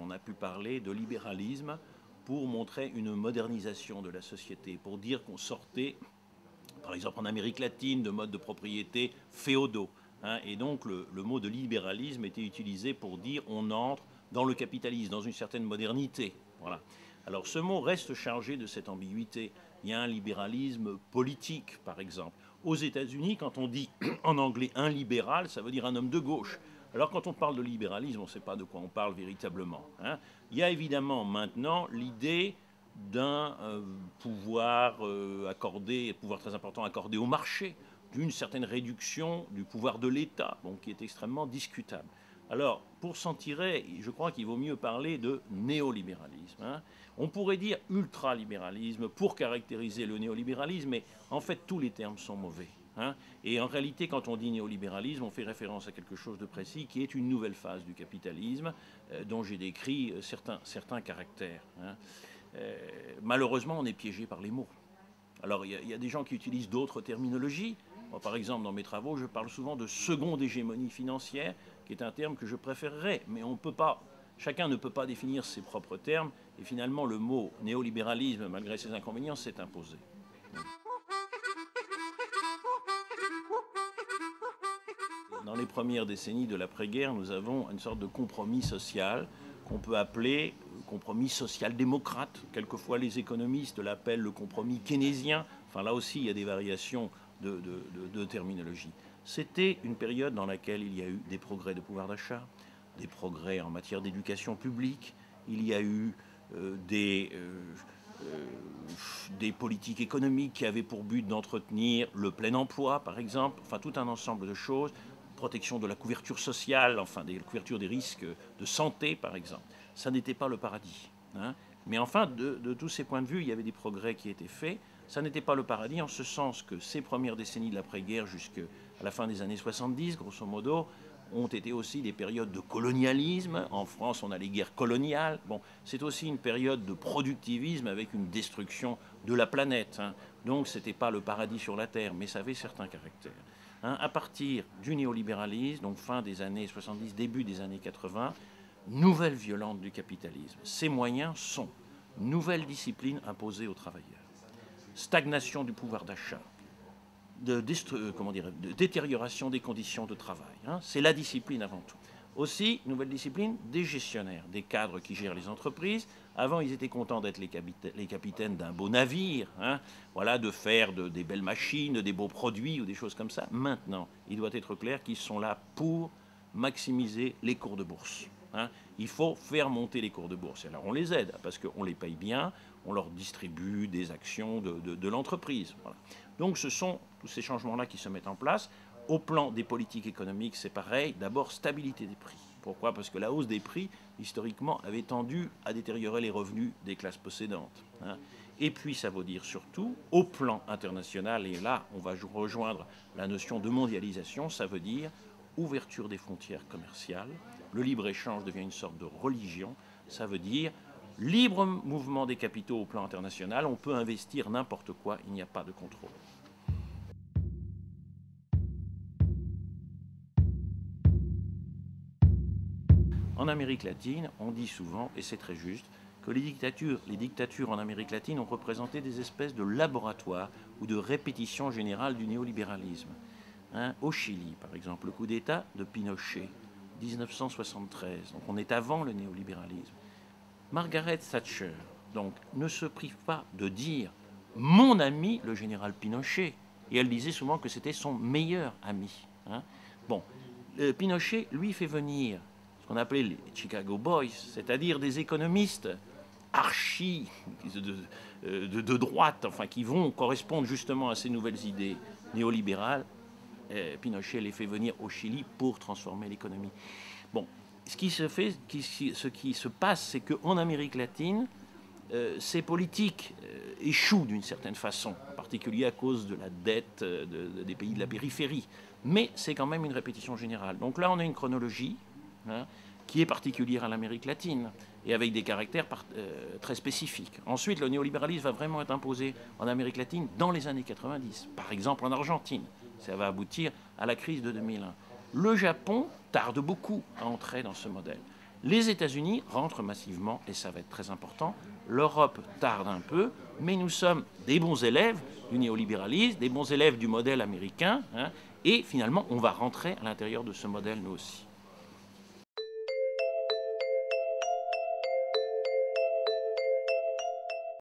on a pu parler de libéralisme pour montrer une modernisation de la société, pour dire qu'on sortait, par exemple en Amérique latine, de modes de propriété féodaux. Hein, et donc le mot de libéralisme était utilisé pour dire on entre dans le capitalisme, dans une certaine modernité. Voilà. Alors ce mot reste chargé de cette ambiguïté. Il y a un libéralisme politique, par exemple. Aux États-Unis, quand on dit en anglais un libéral, ça veut dire un homme de gauche. Alors quand on parle de libéralisme, on ne sait pas de quoi on parle véritablement. Hein. Il y a évidemment maintenant l'idée d'un pouvoir accordé, pouvoir très important accordé au marché, d'une certaine réduction du pouvoir de l'État, bon, qui est extrêmement discutable. Alors, pour s'en tirer, je crois qu'il vaut mieux parler de néolibéralisme. Hein. On pourrait dire ultralibéralisme pour caractériser le néolibéralisme, mais en fait, tous les termes sont mauvais. Hein. Et en réalité, quand on dit néolibéralisme, on fait référence à quelque chose de précis qui est une nouvelle phase du capitalisme, dont j'ai décrit certains caractères. Hein. Malheureusement, on est piégé par les mots. Alors, il y a des gens qui utilisent d'autres terminologies. Moi, par exemple, dans mes travaux, je parle souvent de seconde hégémonie financière, qui est un terme que je préférerais, mais on peut pas, chacun ne peut pas définir ses propres termes, et finalement, le mot néolibéralisme, malgré ses inconvénients, s'est imposé. Dans les premières décennies de l'après-guerre, nous avons une sorte de compromis social qu'on peut appeler compromis social-démocrate. Quelquefois, les économistes l'appellent le compromis keynésien. Enfin, là aussi, il y a des variations de terminologie. C'était une période dans laquelle il y a eu des progrès de pouvoir d'achat, des progrès en matière d'éducation publique, il y a eu des politiques économiques qui avaient pour but d'entretenir le plein emploi, par exemple, enfin tout un ensemble de choses, protection de la couverture sociale, enfin des couvertures des risques de santé, par exemple. Ça n'était pas le paradis. Hein. Mais enfin, de tous ces points de vue, il y avait des progrès qui étaient faits. Ça n'était pas le paradis en ce sens que ces premières décennies de l'après-guerre jusqu'à la fin des années 70, grosso modo, ont été aussi des périodes de colonialisme. En France, on a les guerres coloniales. Bon, c'est aussi une période de productivisme avec une destruction de la planète. Hein. Donc, ce n'était pas le paradis sur la Terre, mais ça avait certains caractères. Hein. À partir du néolibéralisme, donc fin des années 70, début des années 80, nouvelle violente du capitalisme. Ces moyens sont nouvelle discipline imposée aux travailleurs, stagnation du pouvoir d'achat, de détérioration des conditions de travail. Hein. C'est la discipline avant tout. Aussi, nouvelle discipline, des gestionnaires, des cadres qui gèrent les entreprises. Avant, ils étaient contents d'être les capitaines d'un beau navire, hein, voilà, de faire des belles machines, des beaux produits ou des choses comme ça. Maintenant, il doit être clair qu'ils sont là pour maximiser les cours de bourse. Hein. Il faut faire monter les cours de bourse. Alors on les aide parce qu'on les paye bien, on leur distribue des actions de l'entreprise. Voilà. Donc ce sont tous ces changements-là qui se mettent en place. Au plan des politiques économiques, c'est pareil. D'abord, stabilité des prix. Pourquoi? Parce que la hausse des prix, historiquement, avait tendu à détériorer les revenus des classes possédantes. Hein. Et puis, ça veut dire surtout, au plan international, et là, on va rejoindre la notion de mondialisation, ça veut dire ouverture des frontières commerciales. Le libre-échange devient une sorte de religion. Ça veut dire libre mouvement des capitaux au plan international. On peut investir n'importe quoi, il n'y a pas de contrôle. En Amérique latine, on dit souvent, et c'est très juste, que les dictatures en Amérique latine ont représenté des espèces de laboratoires ou de répétition générale du néolibéralisme. Hein, au Chili, par exemple, le coup d'État de Pinochet, 1973, donc on est avant le néolibéralisme. Margaret Thatcher, donc, ne se prive pas de dire « mon ami, le général Pinochet », et elle disait souvent que c'était son meilleur ami. Hein. Bon, Pinochet, lui, fait venir ce qu'on appelait les Chicago Boys, c'est-à-dire des économistes archi de droite, enfin, qui vont correspondre justement à ces nouvelles idées néolibérales. Pinochet les fait venir au Chili pour transformer l'économie. Bon, ce qui se passe, c'est qu'en Amérique latine, ces politiques échouent d'une certaine façon, en particulier à cause de la dette des pays de la périphérie. Mais c'est quand même une répétition générale. Donc là, on a une chronologie, hein, qui est particulière à l'Amérique latine et avec des caractères très spécifiques. Ensuite, le néolibéralisme va vraiment être imposé en Amérique latine dans les années 90, par exemple en Argentine. Ça va aboutir à la crise de 2001. Le Japon tarde beaucoup à entrer dans ce modèle. Les États-Unis rentrent massivement, et ça va être très important. L'Europe tarde un peu, mais nous sommes des bons élèves du néolibéralisme, des bons élèves du modèle américain, hein, et finalement, on va rentrer à l'intérieur de ce modèle, nous aussi.